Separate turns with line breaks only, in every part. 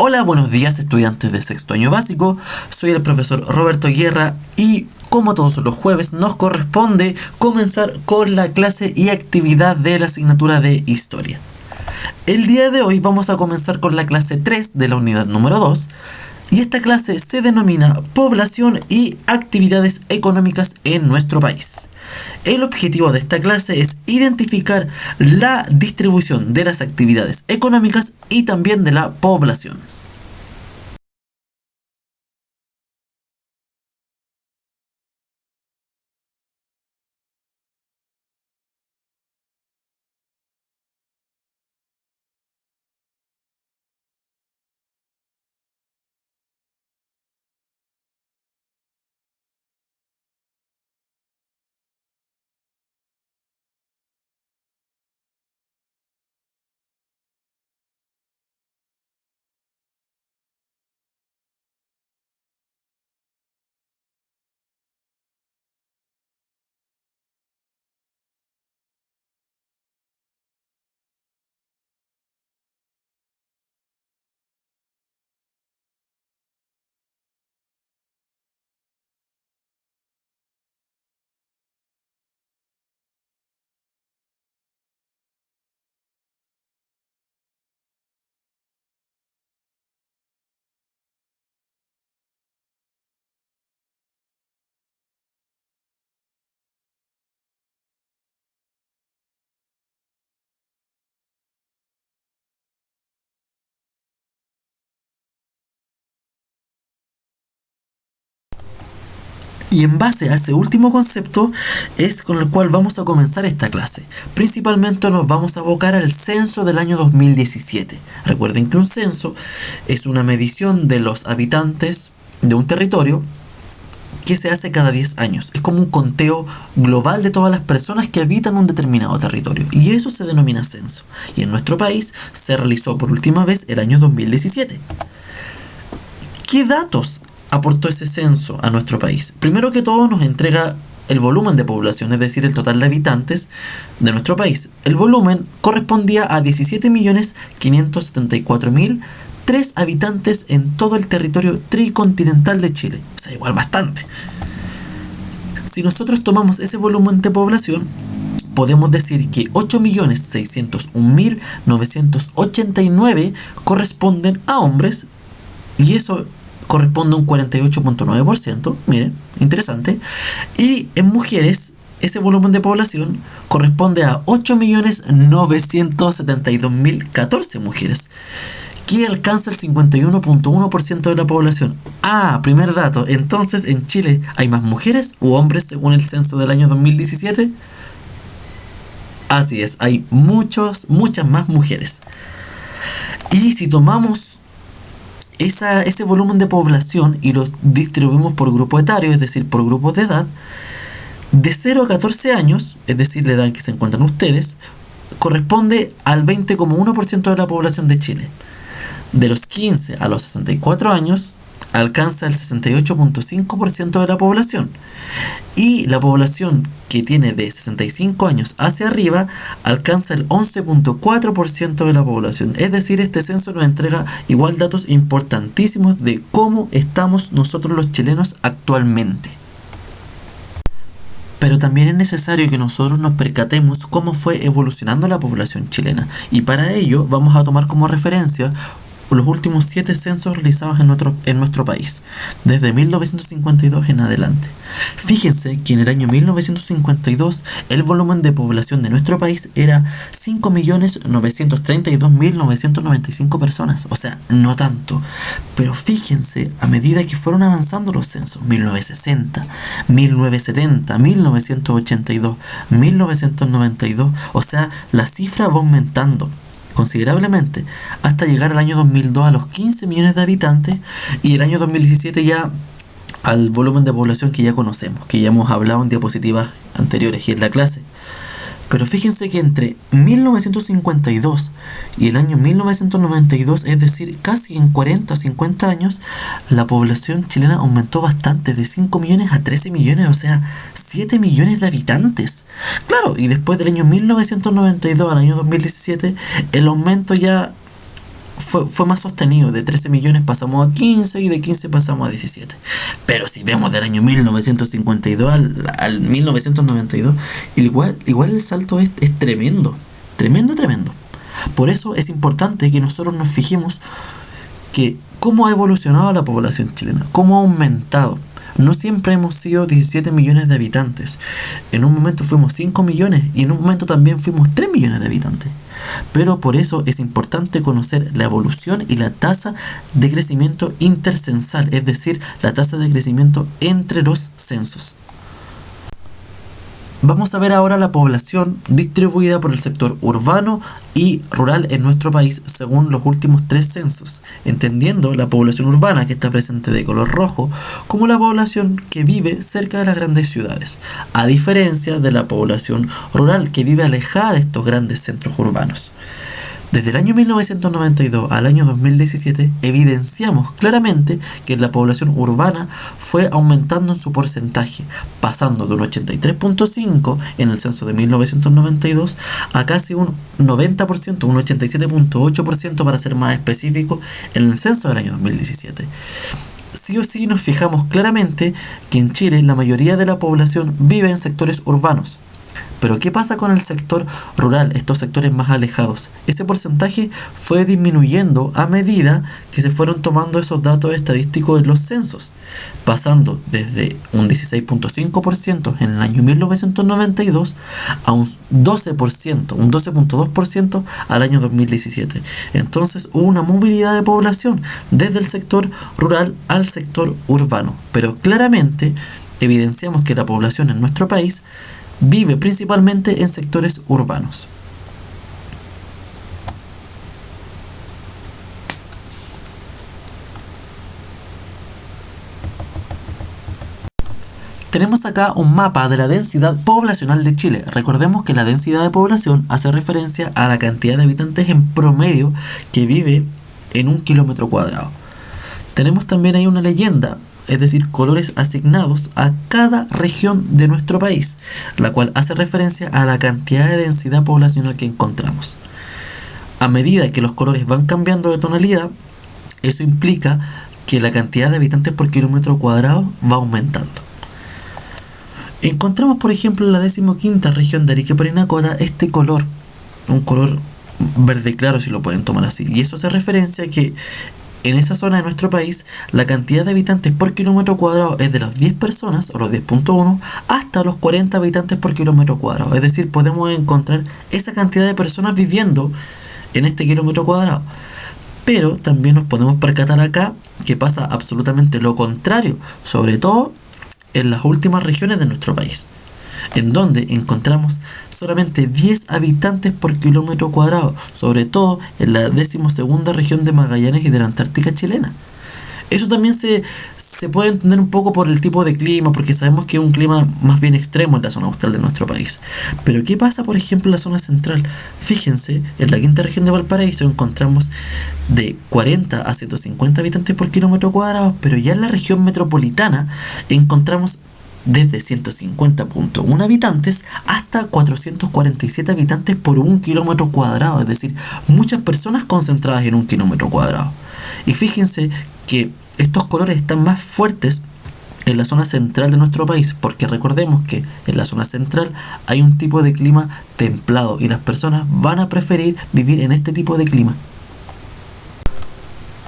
Hola, buenos días estudiantes de sexto año básico, soy el profesor Roberto Guerra y como todos los jueves nos corresponde comenzar con la clase y actividad de la asignatura de Historia. El día de hoy vamos a comenzar con la clase 3 de la unidad número 2 y esta clase se denomina Población y actividades económicas en nuestro país. El objetivo de esta clase es identificar la distribución de las actividades económicas y también de la población. Y en base a ese último concepto es con el cual vamos a comenzar esta clase. Principalmente nos vamos a abocar al censo del año 2017. Recuerden que un censo es una medición de los habitantes de un territorio que se hace cada 10 años. Es como un conteo global de todas las personas que habitan un determinado territorio. Y eso se denomina censo. Y en nuestro país se realizó por última vez el año 2017. ¿Qué datos aportó ese censo a nuestro país? Primero que todo nos entrega el volumen de población, es decir, el total de habitantes de nuestro país. El volumen correspondía a 17.574.003 habitantes en todo el territorio tricontinental de Chile. O sea, igual bastante. Si nosotros tomamos ese volumen de población, podemos decir que 8.601.989 corresponden a hombres y eso corresponde a un 48.9%, miren, interesante. Y en mujeres, ese volumen de población corresponde a 8.972.014 mujeres, que alcanza el 51.1% de la población. Primer dato, entonces en Chile hay más mujeres u hombres según el censo del año 2017. Así es, hay muchas más mujeres. Y si tomamos ese volumen de población y lo distribuimos por grupo etario, es decir, por grupos de edad, de 0 a 14 años, es decir, la edad en que se encuentran ustedes, corresponde al 20,1% de la población de Chile. De los 15 a los 64 años, alcanza el 68.5% de la población. Y la población que tiene de 65 años hacia arriba alcanza el 11.4% de la población. Es decir, este censo nos entrega igual datos importantísimos de cómo estamos nosotros los chilenos actualmente. Pero también es necesario que nosotros nos percatemos cómo fue evolucionando la población chilena. Y para ello vamos a tomar como referencia los últimos 7 censos realizados en nuestro país, desde 1952 en adelante. Fíjense que en el año 1952 el volumen de población de nuestro país era 5.932.995 personas, o sea, no tanto. Pero fíjense, a medida que fueron avanzando los censos, 1960, 1970, 1982, 1992, o sea, la cifra va aumentando considerablemente hasta llegar al año 2002 a los 15 millones de habitantes y el año 2017 ya al volumen de población que ya conocemos, que ya hemos hablado en diapositivas anteriores y en la clase. Pero fíjense que entre 1952 y el año 1992, es decir, casi en 40 o 50 años, la población chilena aumentó bastante, de 5 millones a 13 millones, o sea, 7 millones de habitantes. Claro, y después del año 1992 al año 2017, el aumento ya fue más sostenido. De 13 millones pasamos a 15 y de 15 pasamos a 17. Pero si vemos del año 1952 al 1992, igual el salto es tremendo. Tremendo, tremendo. Por eso es importante que nosotros nos fijemos que cómo ha evolucionado la población chilena, cómo ha aumentado. No siempre hemos sido 17 millones de habitantes. En un momento fuimos 5 millones y en un momento también fuimos 3 millones de habitantes. Pero por eso es importante conocer la evolución y la tasa de crecimiento intercensal, es decir, la tasa de crecimiento entre los censos. Vamos a ver ahora la población distribuida por el sector urbano y rural en nuestro país según los últimos 3 censos, entendiendo la población urbana, que está presente de color rojo, como la población que vive cerca de las grandes ciudades, a diferencia de la población rural que vive alejada de estos grandes centros urbanos. Desde el año 1992 al año 2017 evidenciamos claramente que la población urbana fue aumentando en su porcentaje, pasando de un 83.5% en el censo de 1992 a casi un 90%, un 87.8% para ser más específico, en el censo del año 2017. Sí o sí nos fijamos claramente que en Chile la mayoría de la población vive en sectores urbanos. Pero ¿qué pasa con el sector rural, estos sectores más alejados? Ese porcentaje fue disminuyendo a medida que se fueron tomando esos datos estadísticos en los censos, pasando desde un 16.5% en el año 1992 a un 12%, un 12.2% al año 2017. Entonces hubo una movilidad de población desde el sector rural al sector urbano. Pero claramente evidenciamos que la población en nuestro país vive principalmente en sectores urbanos. Tenemos acá un mapa de la densidad poblacional de Chile. Recordemos que la densidad de población hace referencia a la cantidad de habitantes en promedio que vive en un kilómetro cuadrado. Tenemos también ahí una leyenda, es decir, colores asignados a cada región de nuestro país, la cual hace referencia a la cantidad de densidad poblacional que encontramos. A medida que los colores van cambiando de tonalidad, eso implica que la cantidad de habitantes por kilómetro cuadrado va aumentando. Encontramos, por ejemplo, en la 15ª región de Arica y Parinacota este color, un color verde claro si lo pueden tomar así, y eso hace referencia a que en esa zona de nuestro país, la cantidad de habitantes por kilómetro cuadrado es de las 10 personas, o los 10.1, hasta los 40 habitantes por kilómetro cuadrado. Es decir, podemos encontrar esa cantidad de personas viviendo en este kilómetro cuadrado. Pero también nos podemos percatar acá que pasa absolutamente lo contrario, sobre todo en las últimas regiones de nuestro país, en donde encontramos solamente 10 habitantes por kilómetro cuadrado, sobre todo en la 12ª región de Magallanes y de la Antártica chilena. Eso también se puede entender un poco por el tipo de clima, porque sabemos que es un clima más bien extremo en la zona austral de nuestro país. Pero ¿qué pasa, por ejemplo, en la zona central? Fíjense, en la 5ª región de Valparaíso encontramos de 40 a 150 habitantes por kilómetro cuadrado, pero ya en la región metropolitana encontramos desde 150.1 habitantes hasta 447 habitantes por 1 kilómetro cuadrado, es decir, muchas personas concentradas en 1 kilómetro cuadrado. Y fíjense que estos colores están más fuertes en la zona central de nuestro país, porque recordemos que en la zona central hay un tipo de clima templado y las personas van a preferir vivir en este tipo de clima.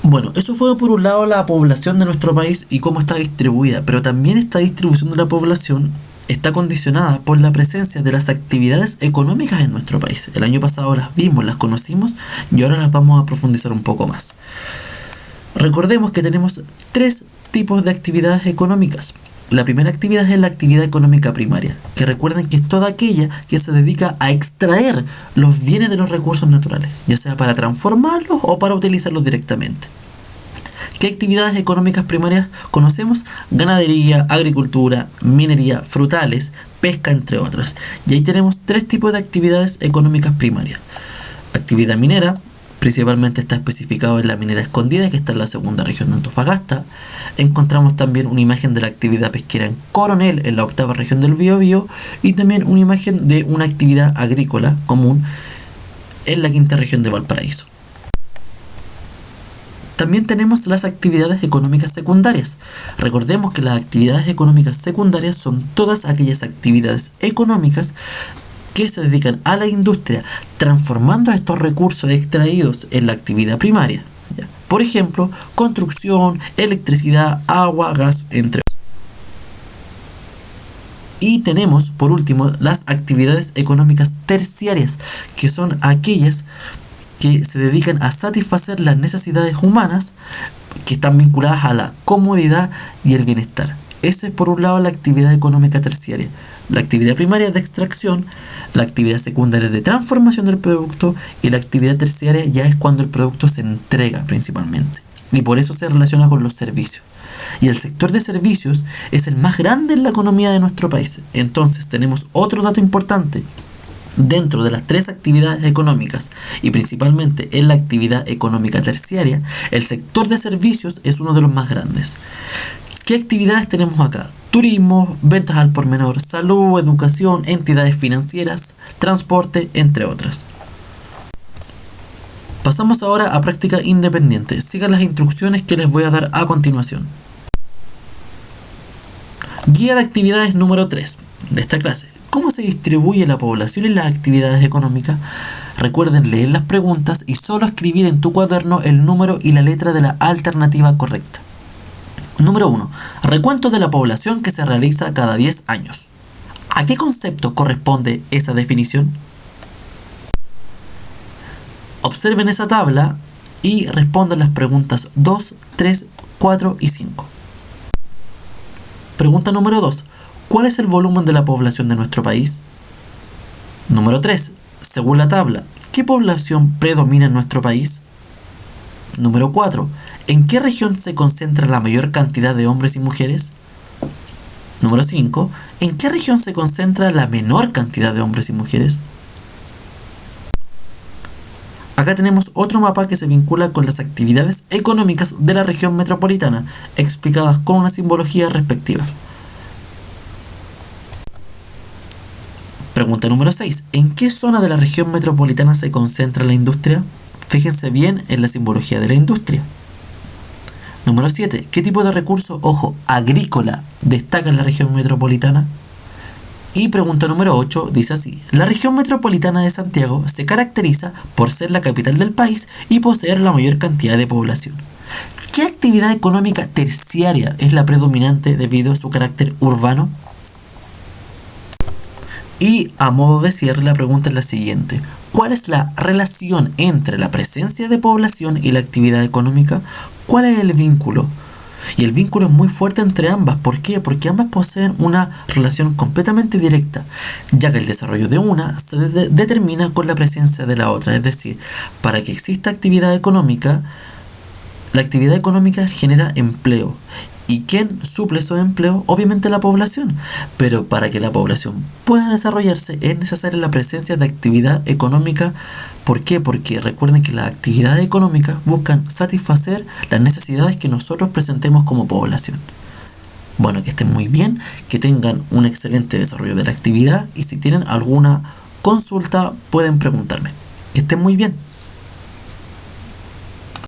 Bueno, eso fue por un lado la población de nuestro país y cómo está distribuida, pero también esta distribución de la población está condicionada por la presencia de las actividades económicas en nuestro país. El año pasado las vimos, las conocimos y ahora las vamos a profundizar un poco más. Recordemos que tenemos 3 tipos de actividades económicas. La primera actividad es la actividad económica primaria, que recuerden que es toda aquella que se dedica a extraer los bienes de los recursos naturales, ya sea para transformarlos o para utilizarlos directamente. ¿Qué actividades económicas primarias conocemos? Ganadería, agricultura, minería, frutales, pesca, entre otras. Y ahí tenemos 3 tipos de actividades económicas primarias. Actividad minera, principalmente está especificado en la minera escondida, que está en la 2ª región de Antofagasta. Encontramos también una imagen de la actividad pesquera en Coronel, en la 8ª región del Biobío, y también una imagen de una actividad agrícola común en la 5ª región de Valparaíso. También tenemos las actividades económicas secundarias. Recordemos que las actividades económicas secundarias son todas aquellas actividades económicas que se dedican a la industria, transformando estos recursos extraídos en la actividad primaria. ¿Ya? Por ejemplo, construcción, electricidad, agua, gas, entre otros. Y tenemos, por último, las actividades económicas terciarias, que son aquellas que se dedican a satisfacer las necesidades humanas que están vinculadas a la comodidad y el bienestar. Esa es por un lado la actividad económica terciaria. La actividad primaria es de extracción, la actividad secundaria es de transformación del producto y la actividad terciaria ya es cuando el producto se entrega principalmente. Y por eso se relaciona con los servicios. Y el sector de servicios es el más grande en la economía de nuestro país. Entonces tenemos otro dato importante. Dentro de las tres actividades económicas y principalmente en la actividad económica terciaria, el sector de servicios es uno de los más grandes. ¿Qué actividades tenemos acá? Turismo, ventas al por menor, salud, educación, entidades financieras, transporte, entre otras. Pasamos ahora a práctica independiente. Sigan las instrucciones que les voy a dar a continuación. Guía de actividades número 3 de esta clase. ¿Cómo se distribuye la población en las actividades económicas? Recuerden leer las preguntas y solo escribir en tu cuaderno el número y la letra de la alternativa correcta. Número 1. Recuento de la población que se realiza cada 10 años. ¿A qué concepto corresponde esa definición? Observen esa tabla y respondan las preguntas 2, 3, 4 y 5. Pregunta número 2. ¿Cuál es el volumen de la población de nuestro país? Número 3. Según la tabla, ¿qué población predomina en nuestro país? Número 4. ¿En qué región se concentra la mayor cantidad de hombres y mujeres? Número 5. ¿En qué región se concentra la menor cantidad de hombres y mujeres? Acá tenemos otro mapa que se vincula con las actividades económicas de la región metropolitana, explicadas con una simbología respectiva. Pregunta número 6. ¿En qué zona de la región metropolitana se concentra la industria? Fíjense bien en la simbología de la industria. Número 7. ¿Qué tipo de recurso, ojo, agrícola destaca en la región metropolitana? Y pregunta número 8 dice así. La región metropolitana de Santiago se caracteriza por ser la capital del país y poseer la mayor cantidad de población. ¿Qué actividad económica terciaria es la predominante debido a su carácter urbano? Y a modo de cierre la pregunta es la siguiente. ¿Cuál es la relación entre la presencia de población y la actividad económica? ¿Cuál es el vínculo? Y el vínculo es muy fuerte entre ambas. ¿Por qué? Porque ambas poseen una relación completamente directa, ya que el desarrollo de una se determina con la presencia de la otra. Es decir, para que exista actividad económica, la actividad económica genera empleo. ¿Y quién suple esos empleos? Obviamente la población. Pero para que la población pueda desarrollarse es necesaria la presencia de actividad económica. ¿Por qué? Porque recuerden que las actividades económicas buscan satisfacer las necesidades que nosotros presentemos como población. Bueno, que estén muy bien, que tengan un excelente desarrollo de la actividad y si tienen alguna consulta pueden preguntarme. Que estén muy bien.